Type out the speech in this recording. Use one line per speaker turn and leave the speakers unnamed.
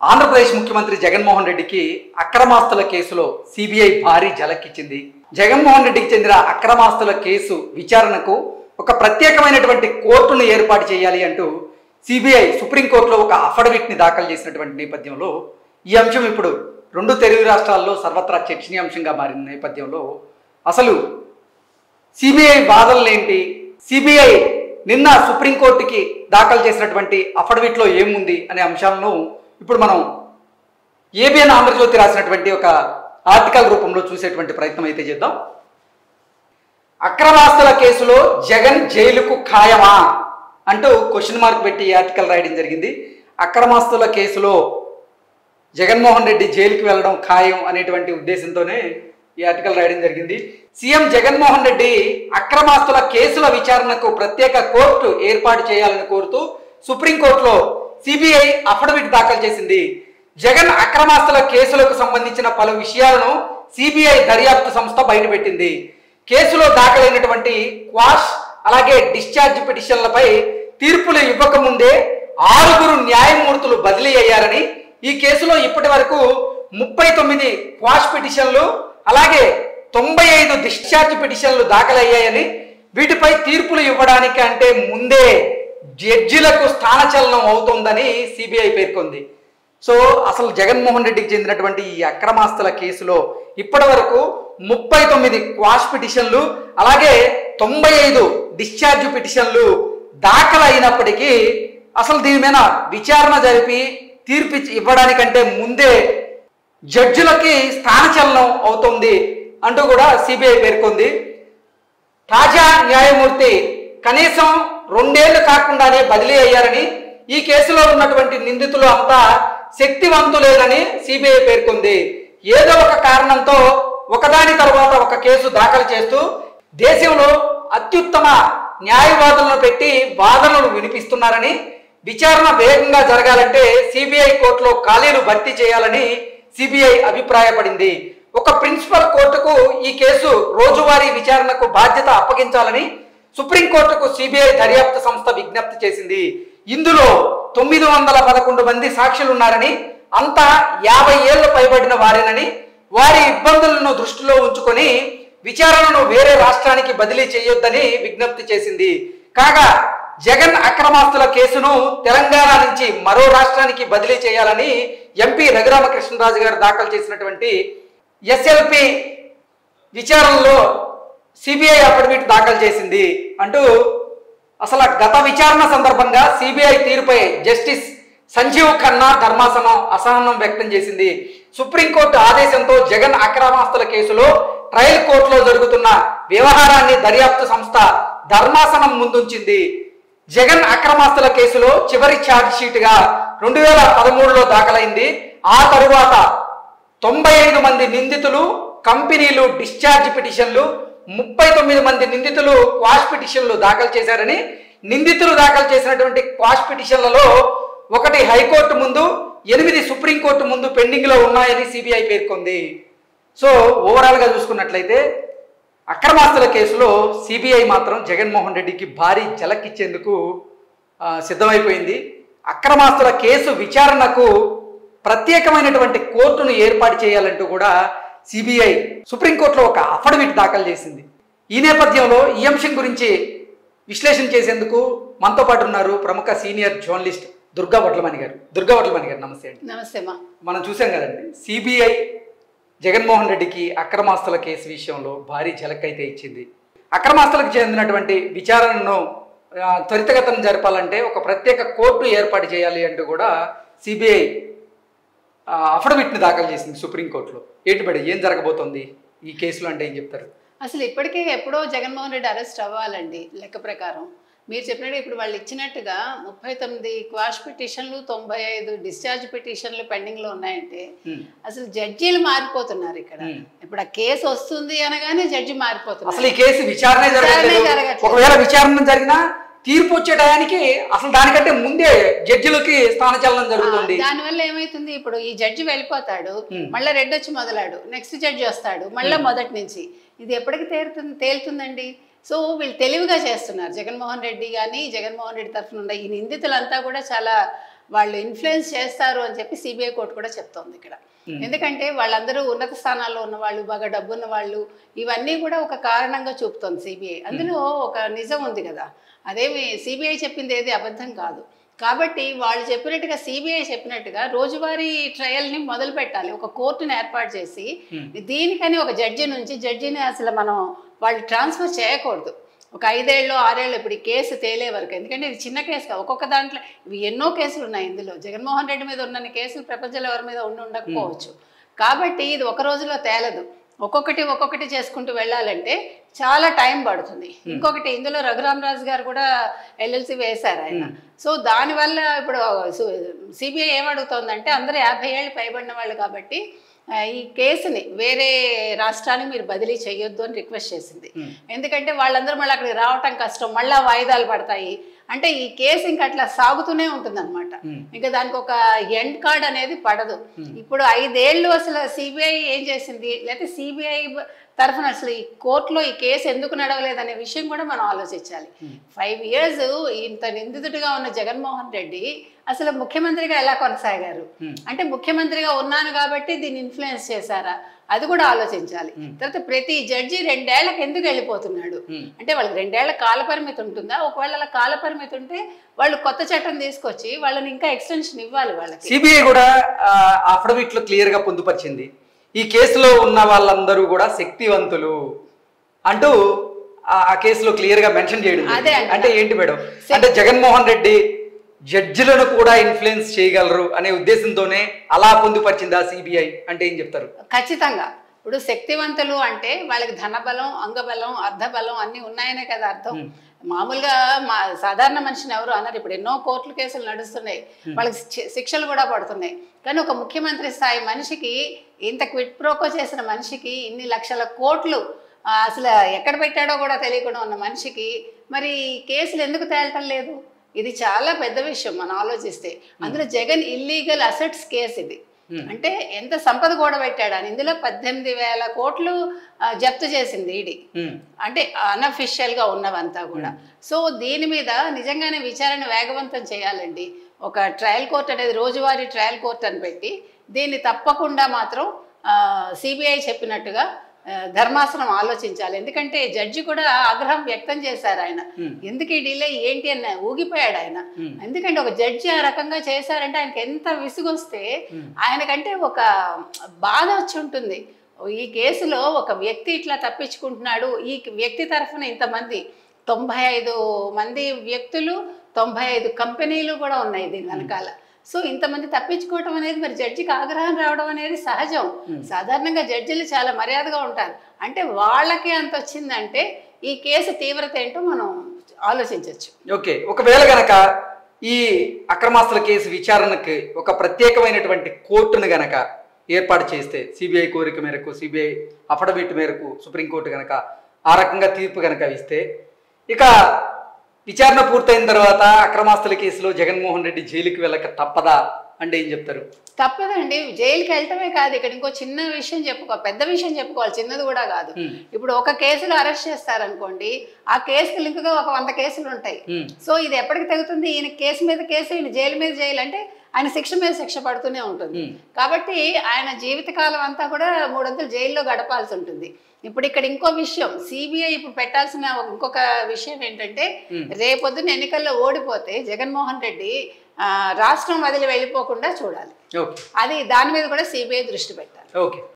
ఆంధ్రప్రదేశ్ ముఖ్యమంత్రి జగన్మోహన్ రెడ్డికి అక్రమాస్తుల కేసులో సిబిఐ భారీ ఝలక్కిచ్చింది. జగన్మోహన్ రెడ్డికి చెందిన అక్రమాస్తుల కేసు విచారణకు ఒక ప్రత్యేకమైనటువంటి కోర్టును ఏర్పాటు చేయాలి అంటూ సిబిఐ సుప్రీంకోర్టులో ఒక అఫిడవిట్ని దాఖలు చేసినటువంటి నేపథ్యంలో ఈ అంశం ఇప్పుడు రెండు తెలుగు రాష్ట్రాల్లో సర్వత్రా చర్చనీయాంశంగా మారిన నేపథ్యంలో అసలు సిబిఐ వాదనలేంటి, సిబిఐ నిన్న సుప్రీంకోర్టుకి దాఖలు చేసినటువంటి అఫిడవిట్లో ఏముంది అనే అంశాలను ఇప్పుడు మనం ఏబిఎన్ ఆంధ్రజ్యోతి రాసినటువంటి ఒక ఆర్టికల్ రూపంలో చూసేటువంటి ప్రయత్నం అయితే చేద్దాం. అక్రమాస్తుల కేసులో జగన్ జైలుకు ఖాయమా అంటూ క్వశ్చన్ మార్క్ పెట్టి ఈ ఆర్టికల్ రాయడం జరిగింది. అక్రమాస్తుల కేసులో జగన్మోహన్ రెడ్డి జైలుకి వెళ్ళడం ఖాయం అనేటువంటి ఉద్దేశంతోనే ఈ ఆర్టికల్ రాయడం జరిగింది. సీఎం జగన్మోహన్ రెడ్డి అక్రమాస్తుల కేసుల విచారణకు ప్రత్యేక కోర్టు ఏర్పాటు చేయాలని కోరుతూ సుప్రీంకోర్టులో సిబిఐ అఫిడవిట్ దాఖలు చేసింది. జగన్ అక్రమాస్తుల కేసులకు సంబంధించిన పలు విషయాలను సిబిఐ దర్యాప్తు సంస్థ బయటపెట్టింది. కేసులో దాఖలైనటువంటి క్వాష్ అలాగే డిశ్చార్జ్ పిటిషన్లపై తీర్పులు ఇవ్వకముందే 6 న్యాయమూర్తులు బదిలీ అయ్యారని, ఈ కేసులో ఇప్పటి వరకు 39 క్వాష్ పిటిషన్లు అలాగే 95 డిశ్చార్జ్ పిటిషన్లు దాఖలయ్యాయని, వీటిపై తీర్పులు ఇవ్వడానికి అంటే ముందే జడ్జిలకు స్థానచలనం అవుతోందని సిబిఐ పేర్కొంది. సో అసలు జగన్మోహన్ రెడ్డికి చెందినటువంటి ఈ అక్రమాస్తుల కేసులో ఇప్పటి వరకు 39 క్వాష్ పిటిషన్లు అలాగే 95 డిశ్చార్జ్ పిటిషన్లు దాఖలైనప్పటికీ అసలు దీని మీద విచారణ జరిపి తీర్పు ఇవ్వడానికంటే ముందే జడ్జిలకి స్థానచలనం అవుతుంది అంటూ కూడా సిబిఐ పేర్కొంది. తాజా న్యాయమూర్తి కనీసం 2 ఏళ్లు కాకుండానే బదిలీ అయ్యారని, ఈ కేసులో ఉన్నటువంటి నిందితులు అంతా శక్తివంతులేనని సిబిఐ పేర్కొంది. ఏదో ఒక కారణంతో ఒకదాని తర్వాత ఒక కేసు దాఖలు చేస్తూ దేశంలో అత్యుత్తమ న్యాయవాదులను పెట్టి వాదనలు వినిపిస్తున్నారని, విచారణ వేగంగా జరగాలంటే సిబిఐ కోర్టులో ఖాళీలు భర్తీ చేయాలని సిబిఐ అభిప్రాయపడింది. ఒక ప్రిన్సిపల్ కోర్టుకు ఈ కేసు రోజువారీ విచారణకు బాధ్యత అప్పగించాలని సుప్రీంకోర్టుకు సిబిఐ దర్యాప్తు సంస్థ విజ్ఞప్తి చేసింది. ఇందులో 911 మంది సాక్షులున్నారని, అంతా 50 ఏళ్లు పైబడిన వారేనని, వారి ఇబ్బందులను దృష్టిలో ఉంచుకొని విచారణను వేరే రాష్ట్రానికి బదిలీ చేయొద్దని విజ్ఞప్తి చేసింది. కాగా జగన్ అక్రమాస్తుల కేసును తెలంగాణ నుంచి మరో రాష్ట్రానికి బదిలీ చేయాలని ఎంపీ రఘురామకృష్ణరాజు గారు దాఖలు చేసినటువంటి ఎస్ఎల్పి విచారణలో సిబిఐ అఫిడవిట్ దాఖలు చేసింది అంటూ అసలు గత విచారణ సందర్భంగా సిబిఐ తీరుపై జస్టిస్ సంజీవ్ ఖన్నా ధర్మాసనం అసహనం వ్యక్తం చేసింది. సుప్రీంకోర్టు ఆదేశంతో జగన్ అక్రమాస్తుల కేసులో ట్రయల్ కోర్టులో జరుగుతున్న వ్యవహారాన్ని దర్యాప్తు సంస్థ ధర్మాసనం ముందుంచింది. జగన్ అక్రమాస్తుల కేసులో చివరి ఛార్జ్ షీట్గా 2013లో దాఖలైంది. ఆ తరువాత 95 మంది నిందితులు కంపెనీలు డిశ్చార్జ్ పిటిషన్లు, 39 మంది నిందితులు క్వాష్ పిటిషన్లు దాఖలు చేశారని, నిందితులు దాఖలు చేసినటువంటి క్వాష్ పిటిషన్లలో 1 హైకోర్టు ముందు 8 సుప్రీంకోర్టు ముందు పెండింగ్లో ఉన్నాయని సిబిఐ పేర్కొంది. సో ఓవరాల్గా చూసుకున్నట్లయితే అక్రమాస్తుల కేసులో సిబిఐ మాత్రం జగన్మోహన్ రెడ్డికి భారీ ఝలక్కిచ్చేందుకు సిద్ధమైపోయింది. అక్రమాస్తుల కేసు విచారణకు ప్రత్యేకమైనటువంటి కోర్టును ఏర్పాటు చేయాలంటూ కూడా సిబిఐ సుప్రీంకోర్టులో ఒక అఫిడవిట్ దాఖలు చేసింది. ఈ నేపథ్యంలో ఈ అంశం గురించి విశ్లేషణ చేసేందుకు మనతో పాటు ఉన్నారు ప్రముఖ సీనియర్ జర్నలిస్ట్ దుర్గా వడ్లమణి గారు. నమస్తే అండి.
నమస్తే.
మనం చూసాం కదండి, సిబిఐ జగన్మోహన్ రెడ్డికి అక్రమాస్తుల కేసు విషయంలో భారీ ఝలక్ అయితే ఇచ్చింది. అక్రమాస్తులకు చెందినటువంటి విచారణను త్వరితగతం జరపాలంటే ఒక ప్రత్యేక కోర్టు ఏర్పాటు చేయాలి అంటూ కూడా సిబిఐ అఫిడవిట్ని దాఖలు చేసింది సుప్రీంకోర్టులో. ఏం జరగబోతోంది ఈ కేసులో అంటే ఏం చెప్తారు?
అసలు ఇప్పటికే ఎప్పుడో జగన్మోహన్ రెడ్డి అరెస్ట్ అవ్వాలండి లెక్క ప్రకారం. మీరు చెప్పినట్టు ఇప్పుడు వాళ్ళు ఇచ్చినట్టుగా 39 క్వాష్ పిటిషన్లు 95 డిశ్చార్జ్ పిటిషన్లు పెండింగ్లో ఉన్నాయంటే అసలు జడ్జీలు మారిపోతున్నారు ఇక్కడ. ఇప్పుడు ఆ కేసు వస్తుంది అనగానే జడ్జి మారిపోతున్నారు.
అసలు ఈ కేసు విచారణ ఒకవేళ విచారణ జరిగినా తీర్పు వచ్చే టయానికి అసలు దానికంటే ముందే జడ్జిలకి స్థానచలనం జరుగుతుంది.
దానివల్ల ఏమైతుంది, ఇప్పుడు ఈ జడ్జి వెళ్ళిపోతాడు, మళ్ళీ రెడ్ వచ్చి మొదలాడు, నెక్స్ట్ జడ్జి వస్తాడు, మళ్ళీ మొదటి నుంచి. ఇది ఎప్పటికి తేలుతుందండి? సో వీళ్ళు తెలివిగా చేస్తున్నారు. జగన్మోహన్ రెడ్డి కానీ జగన్మోహన్ రెడ్డి తరఫున ఉన్న ఈ నిందితులంతా కూడా చాలా వాళ్ళు ఇన్ఫ్లుయెన్స్ చేస్తారు అని చెప్పి సిబిఐ కోర్టు కూడా చెప్తోంది ఇక్కడ. ఎందుకంటే వాళ్ళందరూ ఉన్నత స్థానాల్లో ఉన్న వాళ్ళు, బాగా డబ్బున్న వాళ్ళు, ఇవన్నీ కూడా ఒక కారణంగా చూపుతోంది సిబిఐ. అందులో ఒక నిజం ఉంది కదా, అదేమి సిబిఐ చెప్పింది ఏది అబద్ధం కాదు. కాబట్టి వాళ్ళు చెప్పినట్టుగా, సిబిఐ చెప్పినట్టుగా రోజువారీ ట్రయల్ని మొదలు పెట్టాలి, ఒక కోర్టుని ఏర్పాటు చేసి. దీనికని ఒక జడ్జిని అసలు మనం వాళ్ళు ట్రాన్స్ఫర్ చేయకూడదు. ఒక 5 ఏళ్ళు 6 ఏళ్ళు ఇప్పుడు ఈ కేసు తేలే వరకు. ఎందుకంటే ఇది చిన్న కేసు కాదు, ఒక్కొక్క దాంట్లో ఇవి ఎన్నో కేసులు ఉన్నాయి. ఇందులో జగన్మోహన్ రెడ్డి మీద ఉన్న కేసులు ప్రపంచంలో ఎవరి మీద ఉండకపోవచ్చు. కాబట్టి ఇది ఒక రోజులో తేలదు. ఒక్కొక్కటి చేసుకుంటూ వెళ్ళాలంటే చాలా టైం పడుతుంది. ఇంకొకటి, ఇందులో రఘురామరాజు గారు కూడా ఎల్ఎల్సి వేశారు ఆయన. సో దానివల్ల ఇప్పుడు సిబిఐ ఏమడుగుతోందంటే, అందరూ 50 ఏళ్ళు పైబడిన వాళ్ళు కాబట్టి ఈ కేసుని వేరే రాష్ట్రానికి మీరు బదిలీ చేయొద్దు అని రిక్వెస్ట్ చేసింది. ఎందుకంటే వాళ్ళందరూ మళ్ళీ అక్కడికి రావటం కష్టం, మళ్ళీ వాయిదాలు పడతాయి. అంటే ఈ కేసు ఇంకా అట్లా సాగుతూనే ఉంటుంది అనమాట. ఇంకా దానికి ఒక ఎండ్ కార్డ్ అనేది పడదు. ఇప్పుడు 5 ఏళ్ళు అసలు సిబిఐ ఏం చేసింది, లేకపోతే సిబిఐ తరఫున అసలు ఈ కోర్టులో ఈ కేసు ఎందుకు నడవలేదనే విషయం కూడా మనం ఆలోచించాలి. 5 years ఇంత నిందితుడిగా ఉన్న జగన్మోహన్ రెడ్డి అసలు ముఖ్యమంత్రిగా ఎలా కొనసాగారు? అంటే ముఖ్యమంత్రిగా ఉన్నాను కాబట్టి దీన్ని ఇన్ఫ్లుయెన్స్ చేశారా? అది కూడా ఆలోచించాలి. తర్వాత ప్రతి జడ్జి 2 ఏళ్లకు ఎందుకు వెళ్ళిపోతున్నాడు అంటే, వాళ్ళకి 2 ఏళ్ల కాల పరిమితి ఉంటుందా? ఒకవేళ అలా కాల పరిమితి ఉంటే వాళ్ళు కొత్త చట్టం తీసుకొచ్చి వాళ్ళని ఇంకా ఎక్స్టెన్షన్ ఇవ్వాలి వాళ్ళకి.
సిబిఐ కూడా అఫిడవిట్ లో క్లియర్ గా పొందుపరిచింది, ఈ కేసులో ఉన్న వాళ్ళందరూ కూడా శక్తివంతులు అంటూ ఆ కేసులో క్లియర్ గా మెన్షన్ చేయడం. అంటే ఏంటి మేడం, అంటే జగన్మోహన్ రెడ్డి జడ్జిలను కూడా ఇన్ఫ్లుయెన్స్ చేయగలరు అనే ఉద్దేశంతోనే అలా పొందుపరిచిందా సిబిఐ అంటే ఏం చెప్తారు?
ఖచ్చితంగా. ఇప్పుడు శక్తివంతులు అంటే వాళ్ళకి ధనబలం, అంగబలం, అర్ధబలం అన్ని ఉన్నాయనే కదా అర్థం. మామూలుగా సాధారణ మనిషిని ఎవరు అన్నారు. ఇప్పుడు ఎన్నో కోర్టుల కేసులు నడుస్తున్నాయి, వాళ్ళకి శిక్షలు కూడా పడుతున్నాయి. కానీ ఒక ముఖ్యమంత్రి స్థాయి మనిషికి, ఇంత క్విట్ ప్రోకో చేసిన మనిషికి, ఇన్ని లక్షల కోట్లు అసలు ఎక్కడ పెట్టాడో కూడా తెలియకుండా ఉన్న మనిషికి మరి కేసులు ఎందుకు తేలటం లేదు? ఇది చాలా పెద్ద విషయం మనం ఆలోచిస్తే. అందులో జగన్ ఇల్లీగల్ అసెట్స్ కేసు ఇది. అంటే ఎంత సంపద కూడా పెట్టాడని. ఇందులో 18,000 కోట్లు జప్తు చేసింది ఈడీ, అంటే అన్అఫిషియల్ గా ఉన్నవంతా కూడా. సో దీని మీద నిజంగానే విచారణ వేగవంతం చేయాలండి. ఒక ట్రయల్ కోర్ట్ అనేది, రోజువారీ ట్రయల్ కోర్ట్ అని పెట్టి దీన్ని తప్పకుండా మాత్రం సిబిఐ చెప్పినట్టుగా ధర్మాసనం ఆలోచించాలి. ఎందుకంటే జడ్జి కూడా ఆగ్రహం వ్యక్తం చేశారు. ఆయన ఎందుకు ఈ డిలే ఏంటి అని ఊగిపోయాడు ఆయన. ఎందుకంటే ఒక జడ్జి ఆ రకంగా చేశారంటే ఆయనకి ఎంత విసుగొస్తే, ఆయనకంటే ఒక బాధ వచ్చి ఉంటుంది. ఈ కేసులో ఒక వ్యక్తి ఇట్లా తప్పించుకుంటున్నాడు, ఈ వ్యక్తి తరఫున ఇంతమంది 95 మంది వ్యక్తులు, 95 కంపెనీలు కూడా ఉన్నాయి దీని వెనకాల. సో ఇంతమంది తప్పించుకోవటం అనేది, మరి జడ్జికి ఆగ్రహం రావడం అనేది సహజం. సాధారణంగా జడ్జిలు చాలా మర్యాదగా ఉంటారు. అంటే వాళ్ళకి అంత వచ్చిందంటే ఈ కేసు తీవ్రత ఏంటో మనం ఆలోచించవచ్చు.
ఓకే, ఒకవేళ గనక ఈ అక్రమాస్తుల కేసు విచారణకి ఒక ప్రత్యేకమైనటువంటి కోర్టును గనక ఏర్పాటు చేస్తే, సిబిఐ కోరిక మేరకు, సిబిఐ అఫిడవిట్ మేరకు సుప్రీంకోర్టు గనక ఆ రకంగా తీర్పు గనక ఇస్తే, ఇక విచారణ పూర్తయిన తర్వాత అక్రమాస్తుల కేసులో జగన్మోహన్ రెడ్డి జైలుకి వెళ్ళక తప్పదా అంటే ఏం చెప్తారు?
తప్పదండి. జైలుకి వెళ్ళటమే కాదు, ఇక్కడ ఇంకో చిన్న విషయం పెద్ద విషయం చెప్పుకోవాలి, చిన్నది కూడా కాదు. ఇప్పుడు ఒక కేసులో అరెస్ట్ చేస్తారనుకోండి, ఆ కేసుకు లింక్గా ఒక 100 కేసులు ఉంటాయి. సో ఇది ఎప్పటికి తెగుతుంది? ఈయన కేసు మీద కేసు, ఈయన జైలు మీద జైలు అంటే ఆయన శిక్ష మీద శిక్ష పడుతూనే ఉంటుంది. కాబట్టి ఆయన జీవితకాలం అంతా కూడా 300 జైల్లో గడపాల్సి ఉంటుంది. ఇప్పుడు ఇక్కడ ఇంకో విషయం, సిబిఐ ఇప్పుడు పెట్టాల్సిన ఇంకొక విషయం ఏంటంటే, రేపొద్దున ఎన్నికల్లో ఓడిపోతే జగన్మోహన్ రెడ్డి రాష్ట్రం వదిలి వెళ్ళిపోకుండా చూడాలి. అది దాని మీద కూడా సిబిఐ దృష్టి పెట్టాలి.
ఓకే.